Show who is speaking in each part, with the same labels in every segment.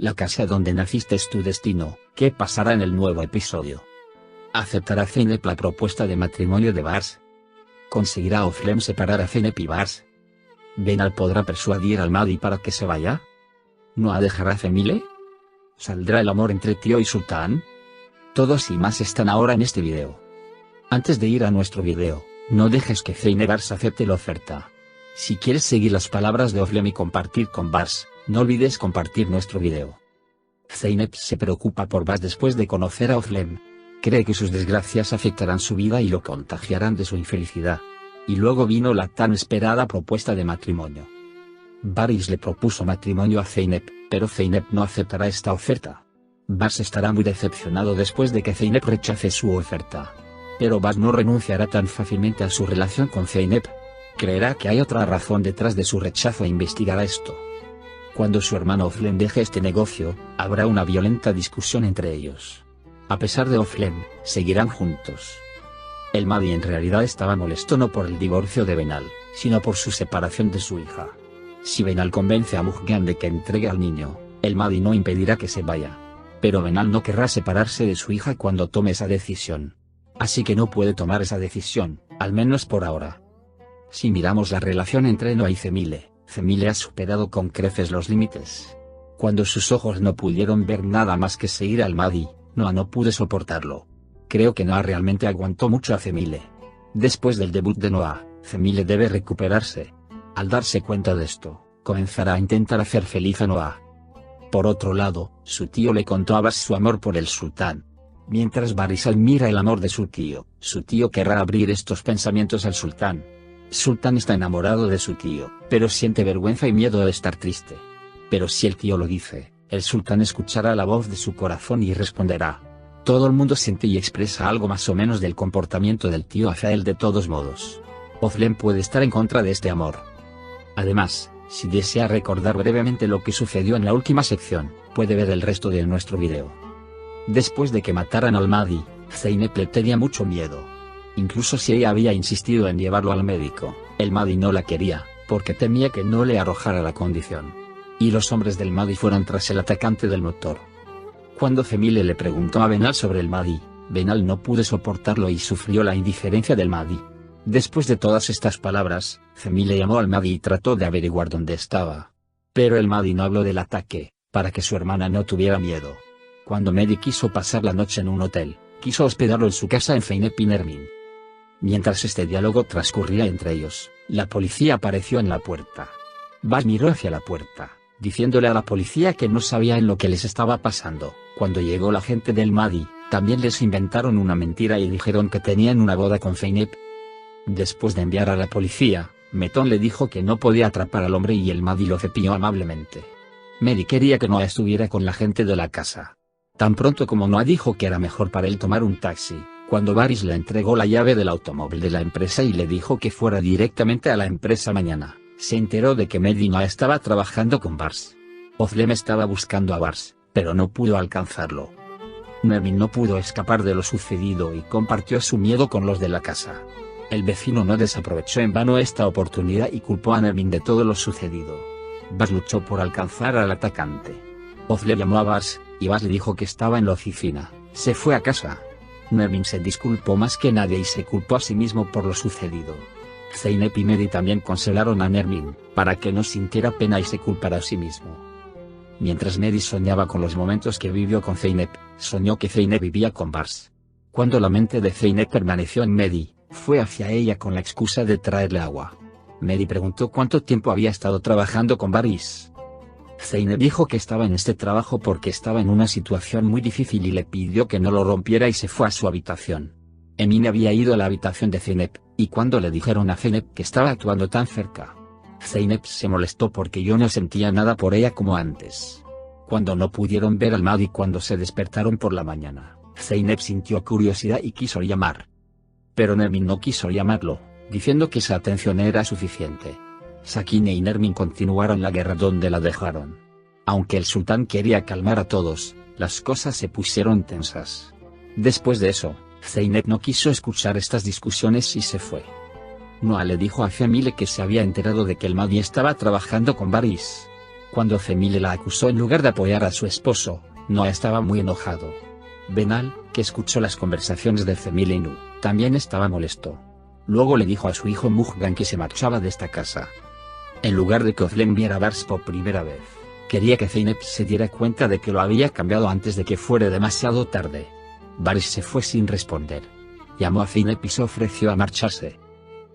Speaker 1: La casa donde naciste es tu destino. ¿Qué pasará en el nuevo episodio? ¿Aceptará Zeynep la propuesta de matrimonio de Bars? ¿Conseguirá Oflem separar a Zeynep y Bars? ¿Benal podrá persuadir al Mahdi para que se vaya? ¿No dejará Cemile? ¿Saldrá el amor entre tío y sultán? Todos y más están ahora en este video. Antes de ir a nuestro video, no dejes que Zeynep Bars acepte la oferta. Si quieres seguir las palabras de Oflem y compartir con Bars, no olvides compartir nuestro video. Zeynep se preocupa por Bars después de conocer a Oflem. Cree que sus desgracias afectarán su vida y lo contagiarán de su infelicidad. Y luego vino la tan esperada propuesta de matrimonio. Baris le propuso matrimonio a Zeynep, pero Zeynep no aceptará esta oferta. Bars estará muy decepcionado después de que Zeynep rechace su oferta. Pero Bars no renunciará tan fácilmente a su relación con Zeynep. Creerá que hay otra razón detrás de su rechazo e investigará esto. Cuando su hermano Oflem deje este negocio, habrá una violenta discusión entre ellos. A pesar de Oflem, seguirán juntos. El Mahdi en realidad estaba molesto no por el divorcio de Benal, sino por su separación de su hija. Si Benal convence a Mujgan de que entregue al niño, el Mahdi no impedirá que se vaya. Pero Benal no querrá separarse de su hija cuando tome esa decisión. Así que no puede tomar esa decisión, al menos por ahora. Si miramos la relación entre Noah y Cemile, Cemile ha superado con creces los límites. Cuando sus ojos no pudieron ver nada más que seguir al Mahdi, Noah no pudo soportarlo. Creo que Noah realmente aguantó mucho a Cemile. Después del debut de Noah, Cemile debe recuperarse. Al darse cuenta de esto, comenzará a intentar hacer feliz a Noah. Por otro lado, su tío le contó a Bars su amor por el sultán. Mientras Baris admira el amor de su tío querrá abrir estos pensamientos al sultán. Sultán está enamorado de su tío, pero siente vergüenza y miedo de estar triste. Pero si el tío lo dice, el sultán escuchará la voz de su corazón y responderá. Todo el mundo siente y expresa algo más o menos del comportamiento del tío hacia él de todos modos. Oflem puede estar en contra de este amor. Además, si desea recordar brevemente lo que sucedió en la última sección, puede ver el resto de nuestro video. Después de que mataran al Mahdi, Zeynep le tenía mucho miedo. Incluso si ella había insistido en llevarlo al médico, el Mahdi no la quería, porque temía que no le arrojara la condición. Y los hombres del Mahdi fueron tras el atacante del motor. Cuando Cemile le preguntó a Benal sobre el Mahdi, Benal no pudo soportarlo y sufrió la indiferencia del Mahdi. Después de todas estas palabras, Cemile llamó al Mahdi y trató de averiguar dónde estaba. Pero el Mahdi no habló del ataque, para que su hermana no tuviera miedo. Cuando Mehdi quiso pasar la noche en un hotel, quiso hospedarlo en su casa en Zeynep y Nermin. Mientras este diálogo transcurría entre ellos, la policía apareció en la puerta. Bars miró hacia la puerta, diciéndole a la policía que no sabía en lo que les estaba pasando. Cuando llegó la gente del Mahdi, también les inventaron una mentira y dijeron que tenían una boda con Zeynep. Después de enviar a la policía, Meton le dijo que no podía atrapar al hombre y el Mahdi lo cepilló amablemente. Mehdi quería que Noah estuviera con la gente de la casa. Tan pronto como Noah dijo que era mejor para él tomar un taxi, cuando Baris le entregó la llave del automóvil de la empresa y le dijo que fuera directamente a la empresa mañana, se enteró de que Mehdi no estaba trabajando con Bars. Oflem estaba buscando a Bars, pero no pudo alcanzarlo. Nermin no pudo escapar de lo sucedido y compartió su miedo con los de la casa. El vecino no desaprovechó en vano esta oportunidad y culpó a Nermin de todo lo sucedido. Bars luchó por alcanzar al atacante. Oflem llamó a Bars, y Bars le dijo que estaba en la oficina. Se fue a casa. Nermin se disculpó más que nadie y se culpó a sí mismo por lo sucedido. Zeynep y Mehdi también consolaron a Nermin, para que no sintiera pena y se culpara a sí mismo. Mientras Mehdi soñaba con los momentos que vivió con Zeynep, soñó que Zeynep vivía con Bars. Cuando la mente de Zeynep permaneció en Mehdi, fue hacia ella con la excusa de traerle agua. Mehdi preguntó cuánto tiempo había estado trabajando con Baris. Zeynep dijo que estaba en este trabajo porque estaba en una situación muy difícil y le pidió que no lo rompiera y se fue a su habitación. Emine había ido a la habitación de Zeynep, y cuando le dijeron a Zeynep que estaba actuando tan cerca, Zeynep se molestó porque yo no sentía nada por ella como antes. Cuando no pudieron ver al Mahdi cuando se despertaron por la mañana, Zeynep sintió curiosidad y quiso llamar. Pero Nermin no quiso llamarlo, diciendo que esa atención era suficiente. Sakine y Nermin continuaron la guerra donde la dejaron. Aunque el sultán quería calmar a todos, las cosas se pusieron tensas. Después de eso, Zeynep no quiso escuchar estas discusiones y se fue. Noah le dijo a Cemile que se había enterado de que el Mahdi estaba trabajando con Baris. Cuando Cemile la acusó en lugar de apoyar a su esposo, Noah estaba muy enojado. Benal, que escuchó las conversaciones de Cemile y Nu, también estaba molesto. Luego le dijo a su hijo Mujgan que se marchaba de esta casa. En lugar de que Özlem viera a Bars por primera vez, quería que Zeynep se diera cuenta de que lo había cambiado antes de que fuera demasiado tarde. Baris se fue sin responder. Llamó a Zeynep y se ofreció a marcharse.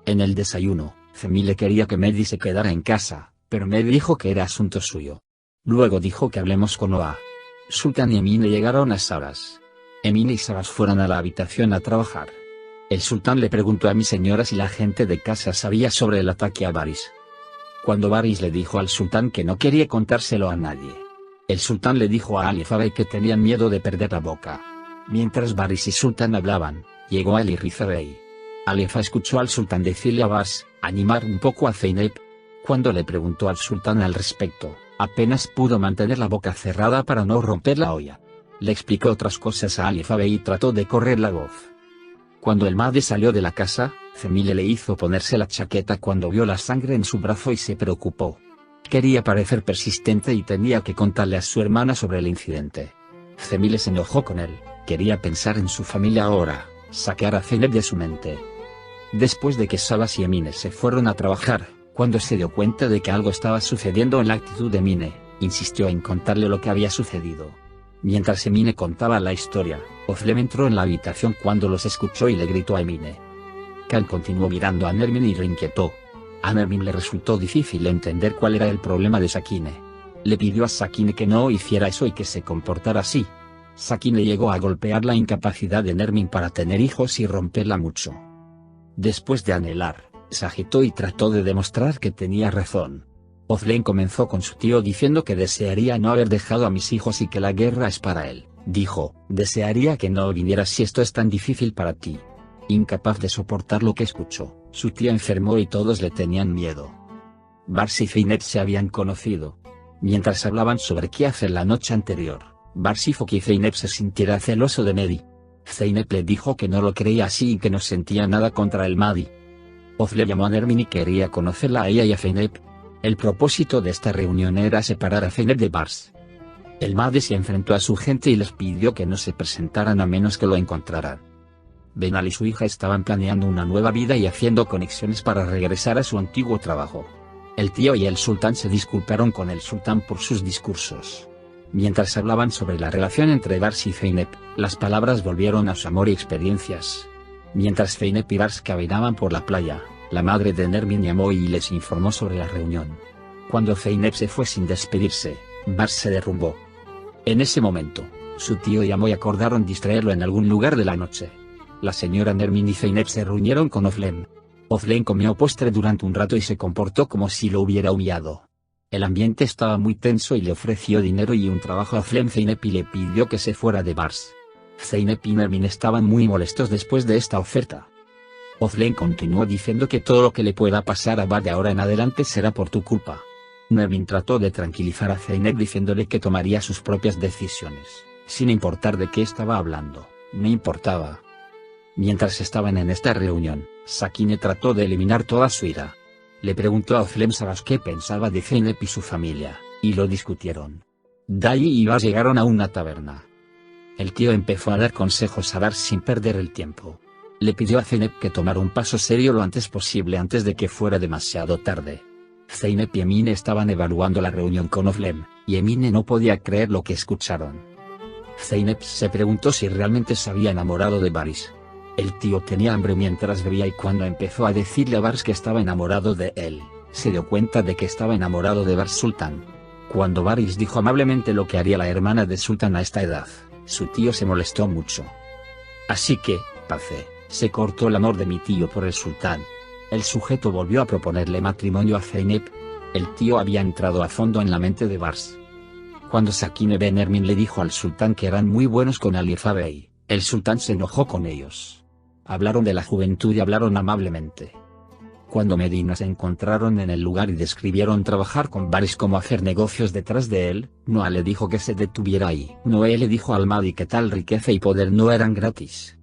Speaker 1: En el desayuno, Cemile quería que Mehdi se quedara en casa, pero Mehdi dijo que era asunto suyo. Luego dijo que hablemos con Noah. Sultan y Emine llegaron a Saras. Emine y Saras fueron a la habitación a trabajar. El sultán le preguntó a mi señora si la gente de casa sabía sobre el ataque a Baris. Cuando Baris le dijo al sultán que no quería contárselo a nadie, el sultán le dijo a Ali Fabey que tenían miedo de perder la boca. Mientras Baris y Sultán hablaban, llegó Ali Rizabey. Alifa escuchó al sultán decirle a Bars, animar un poco a Zeynep. Cuando le preguntó al sultán al respecto, apenas pudo mantener la boca cerrada para no romper la olla. Le explicó otras cosas a Ali Fabey y trató de correr la voz. Cuando el Mahdi salió de la casa, Cemile le hizo ponerse la chaqueta cuando vio la sangre en su brazo y se preocupó. Quería parecer persistente y tenía que contarle a su hermana sobre el incidente. Cemile se enojó con él, quería pensar en su familia ahora, sacar a Zeynep de su mente. Después de que Salas y Emine se fueron a trabajar, cuando se dio cuenta de que algo estaba sucediendo en la actitud de Emine, insistió en contarle lo que había sucedido. Mientras Emine contaba la historia, Özlem entró en la habitación cuando los escuchó y le gritó a Emine. Khan continuó mirando a Nermin y lo inquietó. A Nermin le resultó difícil entender cuál era el problema de Sakine. Le pidió a Sakine que no hiciera eso y que se comportara así. Sakine llegó a golpear la incapacidad de Nermin para tener hijos y romperla mucho. Después de anhelar, se agitó y trató de demostrar que tenía razón. Özlem comenzó con su tío diciendo que desearía no haber dejado a mis hijos y que la guerra es para él. Dijo, desearía que no vinieras si esto es tan difícil para ti. Incapaz de soportar lo que escuchó, su tía enfermó y todos le tenían miedo. Bars y Zeynep se habían conocido. Mientras hablaban sobre qué hacer la noche anterior, Bars hizo que Zeynep se sintiera celoso de Mehdi. Zeynep le dijo que no lo creía así y que no sentía nada contra el Mahdi. Özlem llamó a Nermin y quería conocerla a ella y a Zeynep. El propósito de esta reunión era separar a Zeynep de Bars. El Mahdi se enfrentó a su gente y les pidió que no se presentaran a menos que lo encontraran. Benal y su hija estaban planeando una nueva vida y haciendo conexiones para regresar a su antiguo trabajo. El tío y el sultán se disculparon con el sultán por sus discursos. Mientras hablaban sobre la relación entre Bars y Zeynep, las palabras volvieron a su amor y experiencias. Mientras Zeynep y Bars caminaban por la playa, la madre de Nermin llamó y les informó sobre la reunión. Cuando Zeynep se fue sin despedirse, Bars se derrumbó. En ese momento, su tío llamó y acordaron distraerlo en algún lugar de la noche. La señora Nermin y Zeynep se reunieron con Özlem. Özlem comió postre durante un rato y se comportó como si lo hubiera humillado. El ambiente estaba muy tenso y le ofreció dinero y un trabajo a Özlem Zeynep y le pidió que se fuera de Bars. Zeynep y Nermin estaban muy molestos después de esta oferta. Özlem continuó diciendo que todo lo que le pueda pasar a Bars de ahora en adelante será por tu culpa. Nermin trató de tranquilizar a Zeynep diciéndole que tomaría sus propias decisiones, sin importar de qué estaba hablando, no importaba. Mientras estaban en esta reunión, Sakine trató de eliminar toda su ira. Le preguntó a Özlem Saras qué pensaba de Zeynep y su familia, y lo discutieron. Dai y Bars llegaron a una taberna. El tío empezó a dar consejos a Bars sin perder el tiempo. Le pidió a Zeynep que tomara un paso serio lo antes posible antes de que fuera demasiado tarde. Zeynep y Emine estaban evaluando la reunión con Özlem, y Emine no podía creer lo que escucharon. Zeynep se preguntó si realmente se había enamorado de Baris. El tío tenía hambre mientras bebía y cuando empezó a decirle a Bars que estaba enamorado de él, se dio cuenta de que estaba enamorado de Bars Sultan. Cuando Baris dijo amablemente lo que haría la hermana de Sultan a esta edad, su tío se molestó mucho. Así que, parce, se cortó el amor de mi tío por el sultán. El sujeto volvió a proponerle matrimonio a Zeynep. El tío había entrado a fondo en la mente de Bars. Cuando Sakine Ben Nermin le dijo al sultán que eran muy buenos con Alifa Bey, el sultán se enojó con ellos. Hablaron de la juventud y hablaron amablemente. Cuando Medina se encontraron en el lugar y describieron trabajar con Baris como hacer negocios detrás de él, Noah le dijo que se detuviera ahí. Noé le dijo al Mahdi que tal riqueza y poder no eran gratis.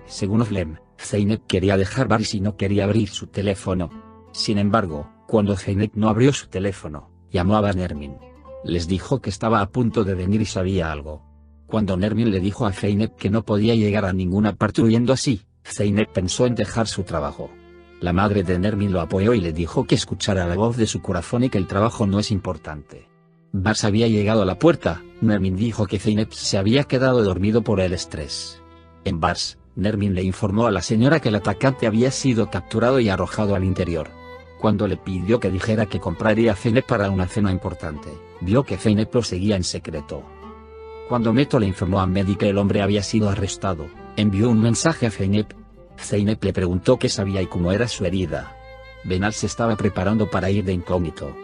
Speaker 1: Según Özlem, Zeynep quería dejar Baris y no quería abrir su teléfono. Sin embargo, cuando Zeynep no abrió su teléfono, Llamó a Bas Nermin. Les dijo que estaba a punto de venir y sabía algo. Cuando Nermin le dijo a Zeynep que no podía llegar a ninguna parte huyendo así, Zeynep pensó en dejar su trabajo. La madre de Nermin lo apoyó y le dijo que escuchara la voz de su corazón y que el trabajo no es importante. Bas había llegado a la puerta. Nermin dijo que Zeynep se había quedado dormido por el estrés. En Bas, Nermin le informó a la señora que el atacante había sido capturado y arrojado al interior. Cuando le pidió que dijera que compraría a Zeynep para una cena importante, vio que Zeynep lo seguía en secreto. Cuando Meto le informó a Mehdi que el hombre había sido arrestado, envió un mensaje a Zeynep. Zeynep le preguntó qué sabía y cómo era su herida. Benal se estaba preparando para ir de incógnito.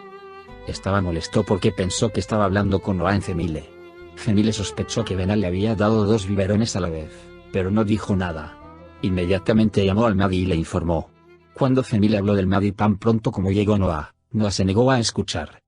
Speaker 1: Estaba molesto porque pensó que estaba hablando con Noah en Cemile. Cemile sospechó que Benal le había dado 2 biberones a la vez, pero no dijo nada. Inmediatamente llamó al Mahdi y le informó. Cuando Cemile habló del Mahdi tan pronto como llegó Noah, Noah se negó a escuchar.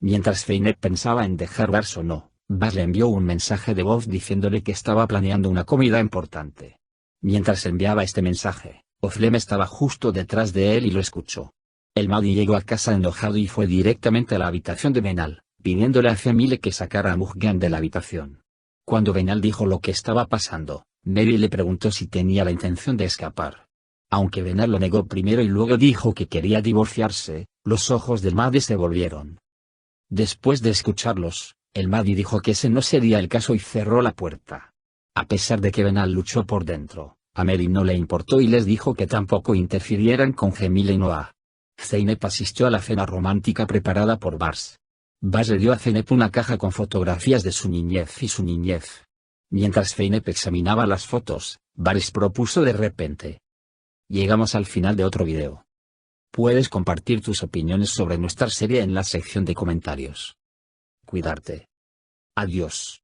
Speaker 1: Mientras Zeynep pensaba en dejar Bas o no, Bas le envió un mensaje de voz diciéndole que estaba planeando una comida importante. Mientras enviaba este mensaje, Oflem estaba justo detrás de él y lo escuchó. El Mahdi llegó a casa enojado y fue directamente a la habitación de Benal, pidiéndole a Cemile que sacara a Mujgan de la habitación. Cuando Benal dijo lo que estaba pasando, Mehdi le preguntó si tenía la intención de escapar. Aunque Benal lo negó primero y luego dijo que quería divorciarse, los ojos del Mahdi se volvieron. Después de escucharlos, el Mahdi dijo que ese no sería el caso y cerró la puerta. A pesar de que Benal luchó por dentro, a Mehdi no le importó y les dijo que tampoco interfirieran con Cemile y Noah. Zeynep asistió a la cena romántica preparada por Bas. Bas le dio a Zeynep una caja con fotografías de su niñez y su niñez. Mientras Zeynep examinaba las fotos, Bas propuso de repente. Llegamos al final de otro video. Puedes compartir tus opiniones sobre nuestra serie en la sección de comentarios. Cuidarte. Adiós.